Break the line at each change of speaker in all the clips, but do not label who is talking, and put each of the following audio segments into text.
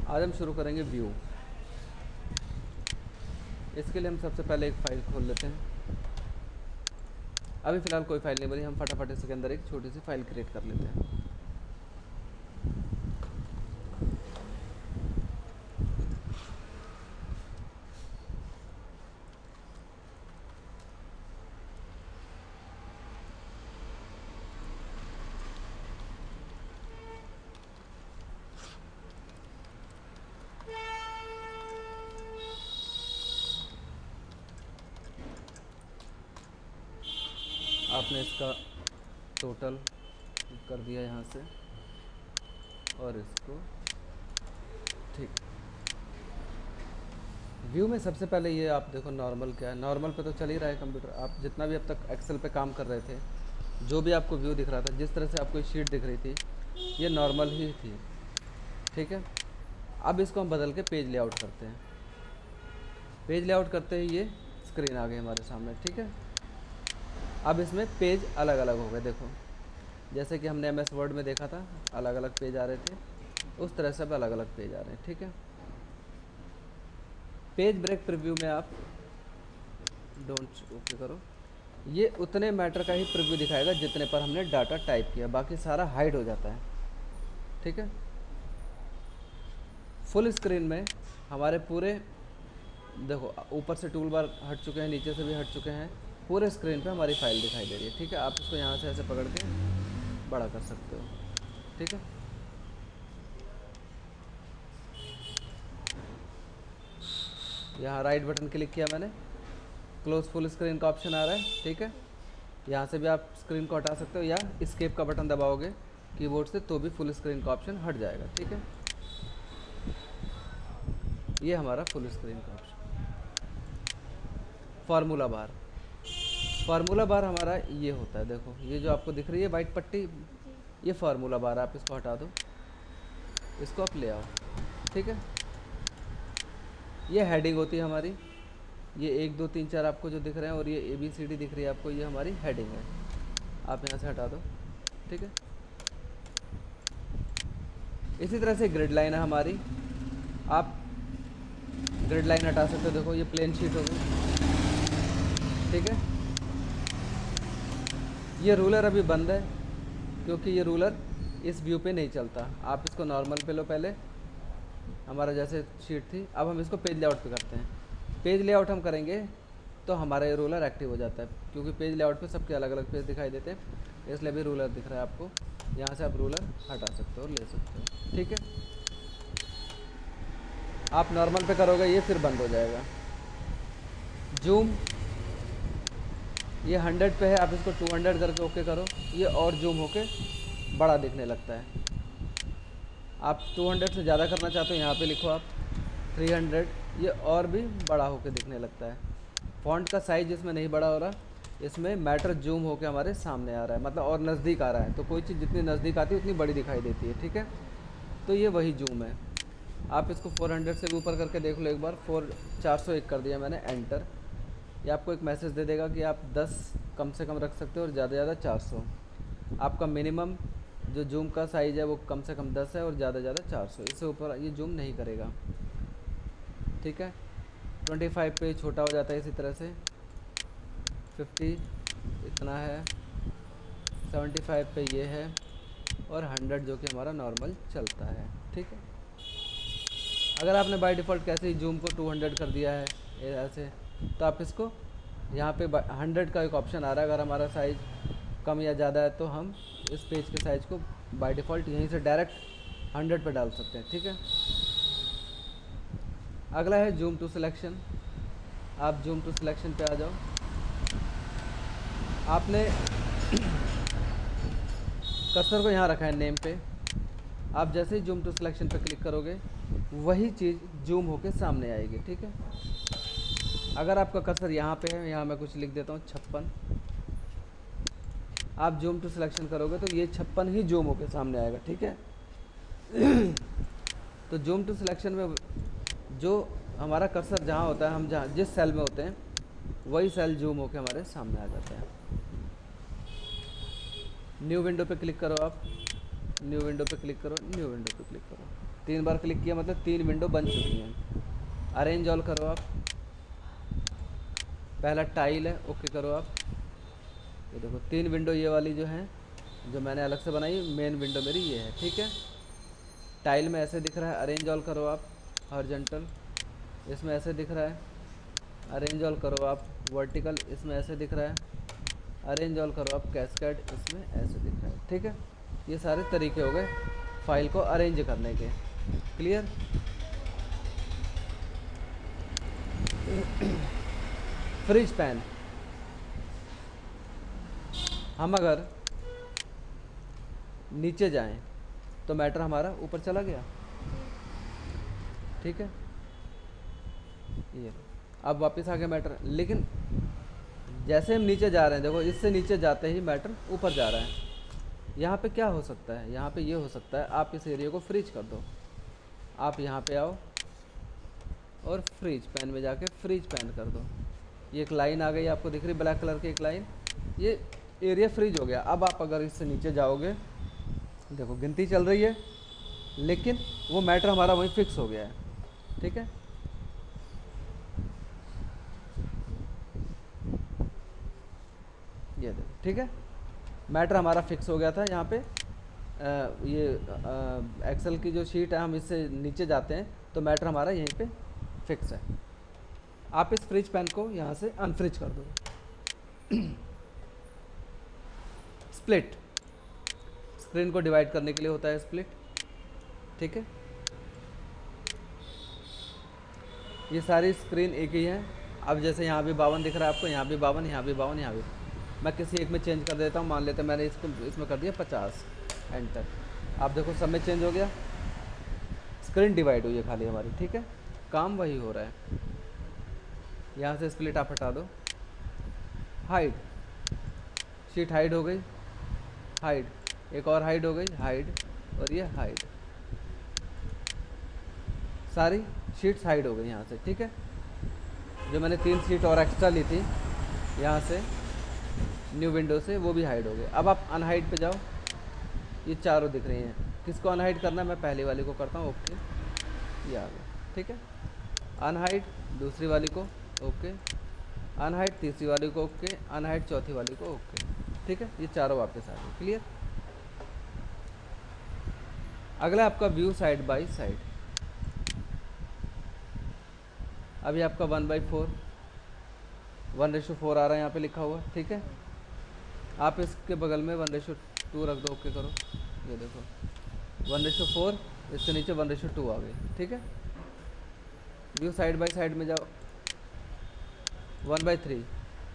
आज हम शुरू करेंगे व्यू। इसके लिए हम सबसे पहले एक फ़ाइल खोल लेते हैं। अभी फ़िलहाल कोई फ़ाइल नहीं बनी, हम फटाफट इसके अंदर एक छोटी सी फ़ाइल क्रिएट कर लेते हैं। आपने इसका टोटल कर दिया यहाँ से और इसको ठीक। व्यू में सबसे पहले ये आप देखो नॉर्मल क्या है। नॉर्मल पे तो चल ही रहा है कंप्यूटर। आप जितना भी अब तक एक्सेल पे काम कर रहे थे, जो भी आपको व्यू दिख रहा था, जिस तरह से आपको शीट दिख रही थी, ये नॉर्मल ही थी। ठीक है, अब इसको हम बदल के पेज लेआउट करते हैं। पेज लेआउट करते ही ये स्क्रीन आ गई हमारे सामने। ठीक है, अब इसमें पेज अलग अलग हो गए। देखो, जैसे कि हमने MS वर्ड में देखा था अलग अलग पेज आ रहे थे, उस तरह से अब अलग अलग पेज आ रहे हैं। ठीक है, पेज ब्रेक प्रीव्यू में आप डोंट ओके करो, ये उतने मैटर का ही प्रीव्यू दिखाएगा जितने पर हमने डाटा टाइप किया, बाकी सारा हाइड हो जाता है। ठीक है, फुल स्क्रीन में हमारे पूरे देखो ऊपर से टूल बार हट चुके हैं, नीचे से भी हट चुके हैं, पूरे स्क्रीन पे हमारी फाइल दिखाई दे रही है। ठीक है, आप इसको यहाँ से ऐसे पकड़ के बड़ा कर सकते हो। ठीक है, यहाँ राइट बटन क्लिक किया मैंने, क्लोज फुल स्क्रीन का ऑप्शन आ रहा है। ठीक है, यहाँ से भी आप स्क्रीन को हटा सकते हो या एस्केप का बटन दबाओगे कीबोर्ड से तो भी फुल स्क्रीन का ऑप्शन हट जाएगा। ठीक है, ये हमारा फुल स्क्रीन का ऑप्शन। फार्मूला बार, फार्मूला बार हमारा ये होता है। देखो ये जो आपको दिख रही है वाइट पट्टी, ये फार्मूला बार, आप इसको हटा दो, इसको आप ले आओ। ठीक है, ये हेडिंग होती है हमारी। ये 1 2 3 4 आपको जो दिख रहे हैं और ये ABCD दिख रही है आपको, ये हमारी हेडिंग है। आप यहाँ से हटा दो। ठीक है, इसी तरह से ग्रिड लाइन है हमारी, आप ग्रिड लाइन हटा सकते हो। देखो ये प्लेन शीट हो गई। ठीक है, ये रूलर अभी बंद है क्योंकि ये रूलर इस व्यू पे नहीं चलता। आप इसको नॉर्मल पे लो पहले, हमारा जैसे शीट थी। अब हम इसको पेज लेआउट पे करते हैं। पेज लेआउट हम करेंगे तो हमारा ये रूलर एक्टिव हो जाता है, क्योंकि पेज लेआउट पे सबके अलग अलग पेज दिखाई देते हैं, इसलिए भी रूलर दिख रहा है आपको। यहाँ से आप रूलर हटा सकते हो और ले सकते हो। ठीक है, आप नॉर्मल पे करोगे ये फिर बंद हो जाएगा। जूम, ये 100 पे है, आप इसको 200 करके ओके करो, ये और जूम होके बड़ा दिखने लगता है। आप 200 से ज़्यादा करना चाहते हो, यहाँ पे लिखो आप 300, ये और भी बड़ा होके दिखने लगता है। फ़ॉन्ट का साइज़ इसमें नहीं बड़ा हो रहा, इसमें मैटर जूम होके हमारे सामने आ रहा है, मतलब और नज़दीक आ रहा है। तो कोई चीज़ जितनी नज़दीक आती है उतनी बड़ी दिखाई देती है। ठीक है, तो ये वही जूम है। आप इसको 400 से भी ऊपर करके देख लो एक बार। 401 कर दिया मैंने, एंटर। ये आपको एक मैसेज दे देगा कि आप 10 कम से कम रख सकते हो और ज़्यादा ज़्यादा 400। आपका मिनिमम जो जूम का साइज़ है वो कम से कम 10 है और ज़्यादा ज़्यादा 400, इससे ऊपर ये जूम नहीं करेगा। ठीक है, 25 पे छोटा हो जाता है इसी तरह से, 50 इतना है, 75 पे ये है, और 100 जो कि हमारा नॉर्मल चलता है। ठीक है, अगर आपने बाय डिफ़ॉल्ट कैसे ही जूम को 200 कर दिया है ये ऐसे, तो आप इसको यहाँ पे 100 का एक ऑप्शन आ रहा है। अगर हमारा साइज़ कम या ज़्यादा है तो हम इस पेज के साइज़ को बाय डिफ़ॉल्ट यहीं से डायरेक्ट 100 पे डाल सकते हैं। ठीक है, अगला है जूम टू सिलेक्शन। आप जूम टू सिलेक्शन पे आ जाओ। आपने कर्सर को यहाँ रखा है नेम पे, आप जैसे ही जूम टू सिलेक्शन पे क्लिक करोगे वही चीज़ जूम होके सामने आएगी। ठीक है, अगर आपका कर्सर यहाँ पे है, यहाँ मैं कुछ लिख देता हूँ 56, आप जूम टू सिलेक्शन करोगे तो ये 56 ही जूम होके सामने आएगा। ठीक है, तो जूम टू सिलेक्शन में जो हमारा कर्सर जहाँ होता है, हम जहाँ जिस सेल में होते हैं वही सेल जूम होके हमारे सामने आ जाता है। न्यू विंडो पे क्लिक करो आप। न्यू विंडो पे क्लिक करो, न्यू विंडो पे क्लिक करो। 3 बार क्लिक किया मतलब 3 विंडो बन चुकी हैं। अरेंज ऑल करो आप, पहला टाइल है, ओके करो आप। ये देखो 3 विंडो ये वाली जो है, जो मैंने अलग से बनाई, मेन विंडो मेरी ये है, ठीक है। टाइल में ऐसे दिख रहा है, अरेंज ऑल करो आप हॉरिजॉन्टल, इसमें ऐसे दिख रहा है। अरेंज ऑल करो आप वर्टिकल, इसमें ऐसे दिख रहा है। अरेंज ऑल करो आप कैस्केड, इसमें ऐसे दिख रहा है, ठीक है। ये सारे तरीके हो गए फाइल को अरेंज करने के। क्लियर। फ्रिज पैन, हम अगर नीचे जाएं तो मैटर हमारा ऊपर चला गया, ठीक है। ये अब वापस आ गया मैटर, लेकिन जैसे हम नीचे जा रहे हैं, देखो इससे नीचे जाते ही मैटर ऊपर जा रहा है। यहाँ पे क्या हो सकता है, यहाँ पे ये हो सकता है आप इस एरिया को फ्रीज कर दो। आप यहाँ पे आओ और फ्रीज पैन में जाके फ्रीज पैन कर दो। ये एक लाइन आ गई, आपको दिख रही ब्लैक कलर की एक लाइन, ये एरिया फ्रीज हो गया। अब आप अगर इससे नीचे जाओगे, देखो गिनती चल रही है, लेकिन वो मैटर हमारा वहीं फिक्स हो गया है, ठीक है। ये देखो, ठीक है, मैटर हमारा फिक्स हो गया था यहाँ पे। ये एक्सेल की जो शीट है, हम इससे नीचे जाते हैं तो मैटर हमारा यहीं पे फिक्स है। आप इस फ्रिज पैन को यहाँ से अनफ्रिज कर दो। स्प्लिट, स्क्रीन को डिवाइड करने के लिए होता है स्प्लिट, ठीक है। ये सारी स्क्रीन एक ही है। अब जैसे यहाँ भी 52 दिख रहा है आपको, यहाँ भी 52, यहाँ भी 52, यहाँ भी, मैं किसी एक में चेंज कर देता हूँ। मान लेते हैं मैंने इसको इसमें कर दिया 50, एंटर। आप देखो सब में चेंज हो गया, स्क्रीन डिवाइड हुई है खाली हमारी, ठीक है। काम वही हो रहा है। यहाँ से स्प्लिट आप हटा दो। हाइड, शीट हाइड हो गई, हाइड, एक और हाइड हो गई, हाइड, और ये हाइड, सारी शीट्स हाइड हो गई यहाँ से, ठीक है। जो मैंने 3 शीट और एक्स्ट्रा ली थी यहाँ से न्यू विंडो से, वो भी हाइड हो गए। अब आप अनहाइड पे जाओ, ये चारों दिख रही हैं। किसको अनहाइड करना है, मैं पहले वाली को करता हूँ, ओके, ये आ गया, ठीक है। अनहाइड दूसरी वाली को, ओके। अनहाइड तीसरी वाली को, ओके। अनहाइड चौथी वाली को, ओके, ठीक है। ये चारों वापस आ गए, क्लियर। अगला आपका व्यू साइड बाय साइड। अभी आपका 1/4, 1:4 आ रहा है यहाँ पे लिखा हुआ, ठीक है। आप इसके बगल में 1:2 रख दो, ओके करो। ये देखो 1:4, इसके नीचे 1:2 आ गई, ठीक है। व्यू साइड बाय साइड में जाओ, 1/3,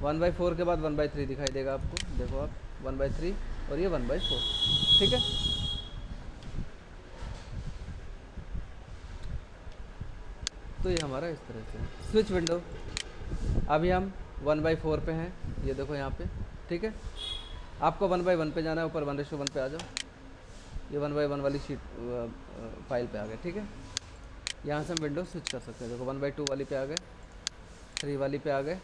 1/4 के बाद 1/3 दिखाई देगा आपको, देखो आप 1/3 और ये 1/4, ठीक है। तो ये हमारा इस तरह से है। स्विच विंडो, अभी हम 1/4 पे हैं, ये देखो यहाँ पे, ठीक है। आपको 1/1 पे जाना है, ऊपर 1:1 पे आ जाओ। ये 1/1 वाली शीट फाइल पे आ गए, ठीक है। यहाँ से हम विंडो स्विच कर सकते हैं। देखो 1/2 वाली पे आ गए, 3 वाली पे आ गए,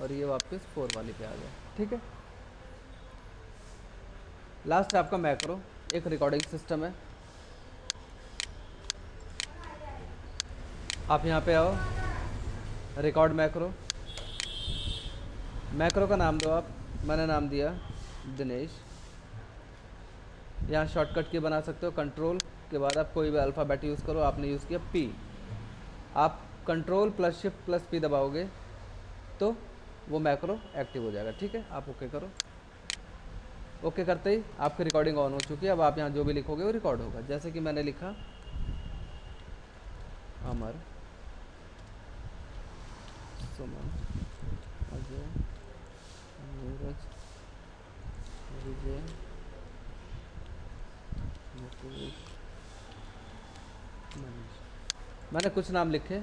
और ये वापस 4 वाली पे आ गए, ठीक है। लास्ट है आपका मैक्रो, एक रिकॉर्डिंग सिस्टम है। आप यहाँ पे आओ, रिकॉर्ड मैक्रो, मैक्रो का नाम दो आप, मैंने नाम दिया दिनेश। यहाँ शॉर्टकट की बना सकते हो, कंट्रोल के बाद आप कोई भी अल्फ़ाबेट यूज़ करो। आपने यूज़ किया पी, आप control plus shift plus P दबाओगे तो वो मैक्रो एक्टिव हो जाएगा, ठीक है। आप ओके करो, ओके करते ही आपकी रिकॉर्डिंग ऑन हो चुकी है। अब आप यहाँ जो भी लिखोगे वो रिकॉर्ड होगा। जैसे कि मैंने लिखा अमर, सुमन, अजय, नीरज, विजय, मुकेश, मनीष, मैंने कुछ नाम लिखे।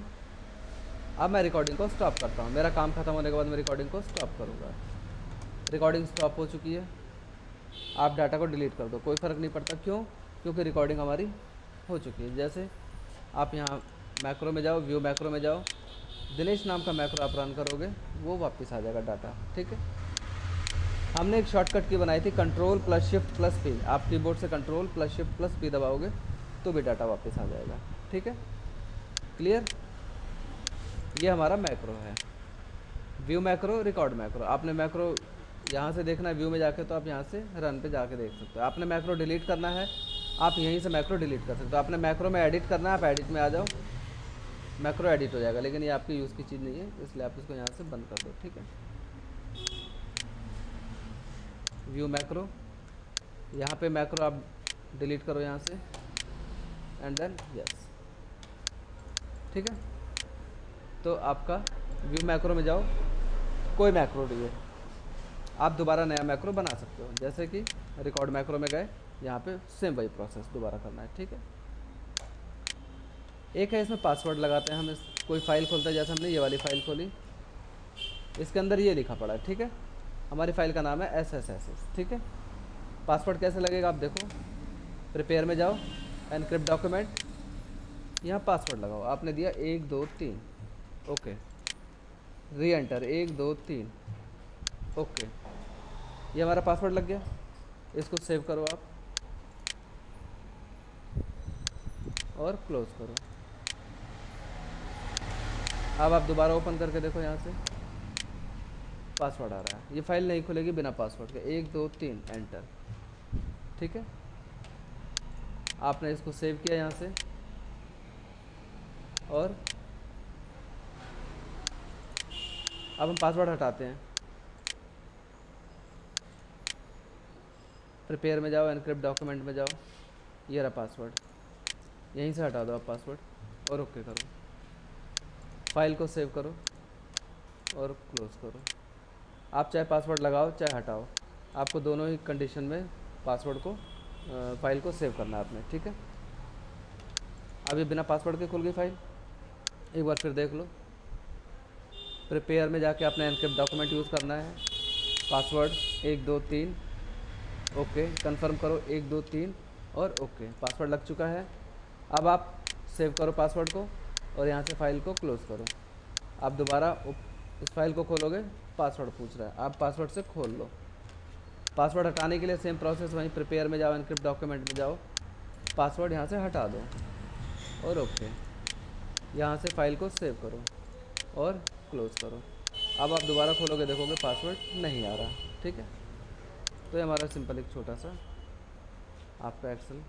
अब मैं रिकॉर्डिंग को स्टॉप करता हूँ। मेरा काम खत्म होने के बाद मैं रिकॉर्डिंग को स्टॉप करूँगा। रिकॉर्डिंग स्टॉप हो चुकी है। आप डाटा को डिलीट कर दो, कोई फ़र्क नहीं पड़ता, क्यों, क्योंकि रिकॉर्डिंग हमारी हो चुकी है। जैसे आप यहाँ मैक्रो में जाओ, व्यू मैक्रो में जाओ, दिनेश नाम का मैक्रो आप रन करोगे, वो वापस आ जाएगा डाटा, ठीक है। हमने एक शॉर्टकट की बनाई थी, control plus shift plus P. आप कीबोर्ड से control plus shift plus P दबाओगे तो भी डाटा वापस आ जाएगा। ठीक है, क्लियर। ये हमारा मैक्रो है, व्यू मैक्रो, रिकॉर्ड मैक्रो। आपने मैक्रो यहाँ से देखना है व्यू में जाके, तो आप यहाँ से रन पे जाके देख सकते हो। आपने मैक्रो डिलीट करना है, आप यहीं से मैक्रो डिलीट कर सकते हो। आपने मैक्रो में एडिट करना है, आप एडिट में आ जाओ, मैक्रो एडिट हो जाएगा। लेकिन ये आपकी यूज़ की चीज़ नहीं है, इसलिए आप इसको यहाँ से बंद कर दो। ठीक है, व्यू मैक्रो, यहाँ पे मैक्रो आप डिलीट करो यहाँ से, एंड देन यस। ठीक है, तो आपका व्यू मैक्रो में जाओ, कोई मैक्रो नहीं है, आप दोबारा नया मैक्रो बना सकते हो। जैसे कि रिकॉर्ड मैक्रो में गए, यहाँ पे सेम वही प्रोसेस दोबारा करना है। ठीक है, एक है इसमें पासवर्ड लगाते हैं हम। कोई फाइल खोलते हैं, जैसे हमने ये वाली फाइल खोली, इसके अंदर ये लिखा पड़ा है। ठीक है, हमारी फाइल का नाम है SSSS। ठीक है, पासवर्ड कैसे लगेगा आप देखो, प्रिपेयर में जाओ, एनक्रिप्ट डॉक्यूमेंट, यहाँ पासवर्ड लगाओ। आपने दिया 1 2 3, ओके, री एंटर 1 2 3, ओके, ये हमारा पासवर्ड लग गया। इसको सेव करो आप और क्लोज करो। अब आप दोबारा ओपन करके देखो, यहाँ से पासवर्ड आ रहा है। ये फाइल नहीं खुलेगी बिना पासवर्ड के। 1 2 3 एंटर। ठीक है, आपने इसको सेव किया यहाँ से, और अब हम पासवर्ड हटाते हैं। प्रिपेयर में जाओ, एनक्रिप्ट डॉक्यूमेंट में जाओ, ये रहा पासवर्ड, यहीं से हटा दो आप पासवर्ड और ओके करो। फाइल को सेव करो और क्लोज करो। आप चाहे पासवर्ड लगाओ चाहे हटाओ, आपको दोनों ही कंडीशन में पासवर्ड को फाइल को सेव करना है आपने। ठीक है, अभी बिना पासवर्ड के खुल गई फाइल, एक बार फिर देख लो। प्रिपेयर में जाके आपने एनक्रिप्ट डॉक्यूमेंट यूज़ करना है, पासवर्ड 1 2 3, ओके, कंफर्म करो 1 2 3 और ओके, पासवर्ड लग चुका है। अब आप सेव करो पासवर्ड को और यहाँ से फाइल को क्लोज़ करो। आप दोबारा इस फाइल को खोलोगे, पासवर्ड पूछ रहा है, आप पासवर्ड से खोल लो। पासवर्ड हटाने के लिए सेम प्रोसेस, वहीं प्रिपेयर में जाओ, एनक्रिप्ट डॉक्यूमेंट में जाओ, पासवर्ड यहाँ से हटा दो और ओके, यहाँ से फाइल को सेव करो और क्लोज़ करो। अब आप दोबारा खोलोगे, देखोगे पासवर्ड नहीं आ रहा। ठीक है, तो ये हमारा सिंपल एक छोटा सा आपका एक्सेल